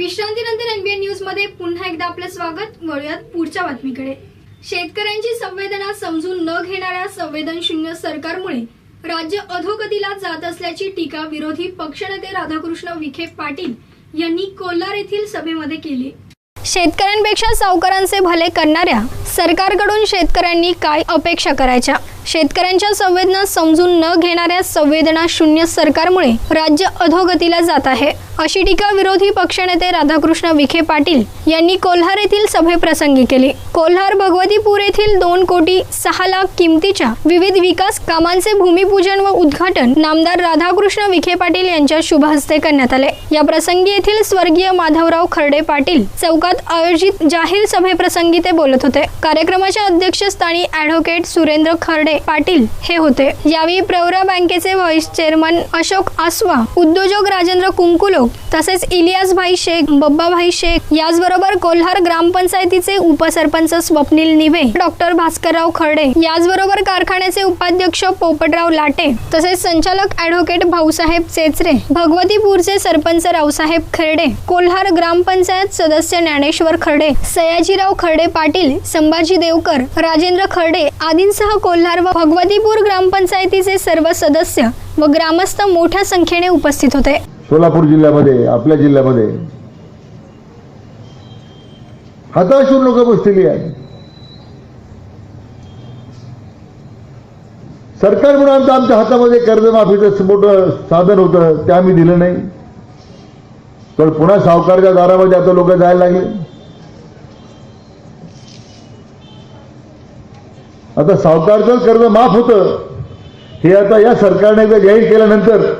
विश्रांतीनंतर एनबीएन न्यूज मध्ये पुन्हा एकदा आपलं स्वागत। वळूयात पुढच्या बातमीकडे। शेतकऱ्यांची संवेदना समजून न घेणाऱ्या संवेदनशून्य सरकारमुळे राज्य अधोगतीला जात असल्याची टीका विरोधी पक्षनेते राधाकृष्ण विखे पाटील यांनी कोल्हार येथील सभेमध्ये केली। शेतकऱ्यांपेक्षा सावकारांचे भले करणाऱ्या सरकारकडून शेतकऱ्यांनी काय अपेक्षा करायच्या? शेतकऱ्यांच्या संवेदना समजून न घेणाऱ्या संवेदना शून्य सरकारमुळे राज्य अधोगतीला जात आहे, अशी टीका विरोधी पक्षनेते राधाकृष्ण विखे पाटील यांनी कोल्हार येथील सभेप्रसंगी केली। कोल्हार भगवतीपूर येथील 2,06,00,000 किमतीच्या विविध विकास कामांचे भूमिपूजन व उद्घाटन नामदार राधाकृष्ण विखे पाटील यांच्या शुभ हस्ते करण्यात आले। या प्रसंगी येथील स्वर्गीय माधवराव खर्डे पाटील चौकात आयोजित जाहीर सभेप्रसंगी ते बोलत होते। कार्यक्रमाच्या अध्यक्षस्थानी ॲडव्होकेट सुरेंद्र खर्डे पाटील हे होते। यावेळी प्रवरा बँकेचे व्हाईस चेअरमन अशोक आसवा, उद्योजक राजेंद्र कुंकुलोक तसेच इलियासभाई शेख, बब्बाभाई शेख, याचबरोबर कोल्हार ग्रामपंचायतीचे उपसरपंच स्वप्नील निवे, डॉक्टर भास्करराव खर्डे, याचबरोबर कारखान्याचे उपाध्यक्ष पोपटराव लाटे तसेच संचालक ॲडव्होकेट भाऊसाहेब चेचरे, भगवतीपूरचे सरपंच रावसाहेब खर्डे, कोल्हार ग्रामपंचायत सदस्य ज्ञानेश्वर खर्डे, सयाजीराव खर्डे पाटील, संभाजी देवकर, राजेंद्र खर्डे आदींसह कोल्हार व भगवतीपूर ग्रामपंचायतीचे सर्व सदस्य व ग्रामस्थ मोठ्या संख्येने उपस्थित होते। सोलापूर जिल्ह्यामध्ये, आपल्या जिल्ह्यामध्ये हताशून लोक बसलेली आहेत। सरकार म्हणून आमच्या हातामध्ये कर्जमाफीचं मोठं साधन होतं, ते आम्ही दिलं नाही, तर पुन्हा सावकारच्या दारामध्ये आता लोक जायला लागले। आता सावकारचं कर्ज माफ होतं हे आता या सरकारने जाहीर केल्यानंतर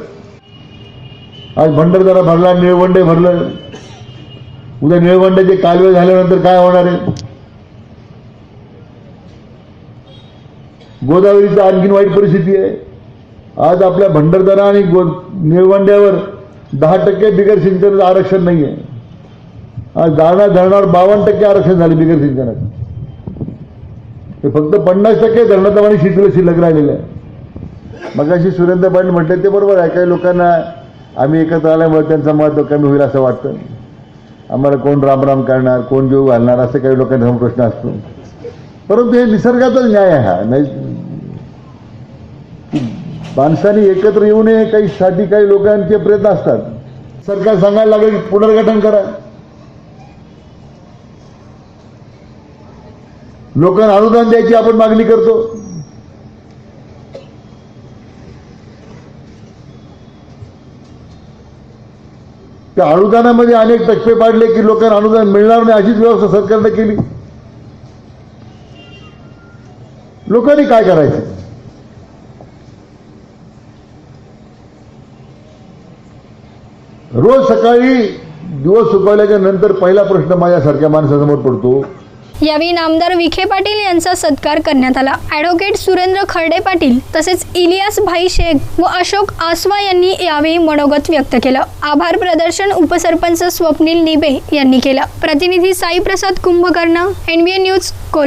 आज भंडारदरा भरला, निळवंडे भरलं, उद्या निळवंड्याचे कालवे झाल्यानंतर काय होणार आहे? गोदावरीची आणखीन वाईट परिस्थिती आहे। आज आपल्या भंडारदरा आणि निळवंड्यावर 10% बिगर सिंचनाचं आरक्षण नाही आहे। आज दारणा धरणावर 52% आरक्षण झाले बिगर सिंचनाचं। ते फक्त 50% धरणाचं पाणी शिल्लक राहिलेलं आहे। मगाशी सुरेंद्र पाटील म्हटले ते बरोबर आहे। काही लोकांना आम्ही एकत्र आल्यामुळे त्यांचं महत्त्व कमी होईल असं वाटतं। आम्हाला कोण रामराम करणार, कोण जीव घालणार, असं काही लोकांचा प्रश्न असतो। परंतु हे निसर्गाचाच न्याय आहे हा। नाही माणसांनी एकत्र येऊ नये काही साठी काही लोकांचे प्रयत्न असतात। सरकार सांगायला लागेल की पुनर्गठन करा, लोकांना अनुदान द्यायची आपण मागणी करतो। त्या अनुदानामध्ये अनेक टक्के पाडले की लोकांना अनुदान मिळणार नाही, अशीच व्यवस्था सरकारने केली। लोकांनी काय करायचं? रोज सकाळी दिवस सुकवल्याच्या नंतर पहिला प्रश्न माझ्यासारख्या माणसासमोर पडतो। यावेळी नामदार विखे पाटील यांचा सत्कार करण्यात आला। ॲडव्होकेट सुरेंद्र खर्डे पाटील तसेच इलियासभाई शेख व अशोक आसवा यांनी यावेळी मनोगत व्यक्त केलं। आभार प्रदर्शन उपसरपंच स्वप्नील निबे यांनी केलं। प्रतिनिधी साई प्रसाद कुंभकर्ण, एनबीएन न्यूज कोल्हार।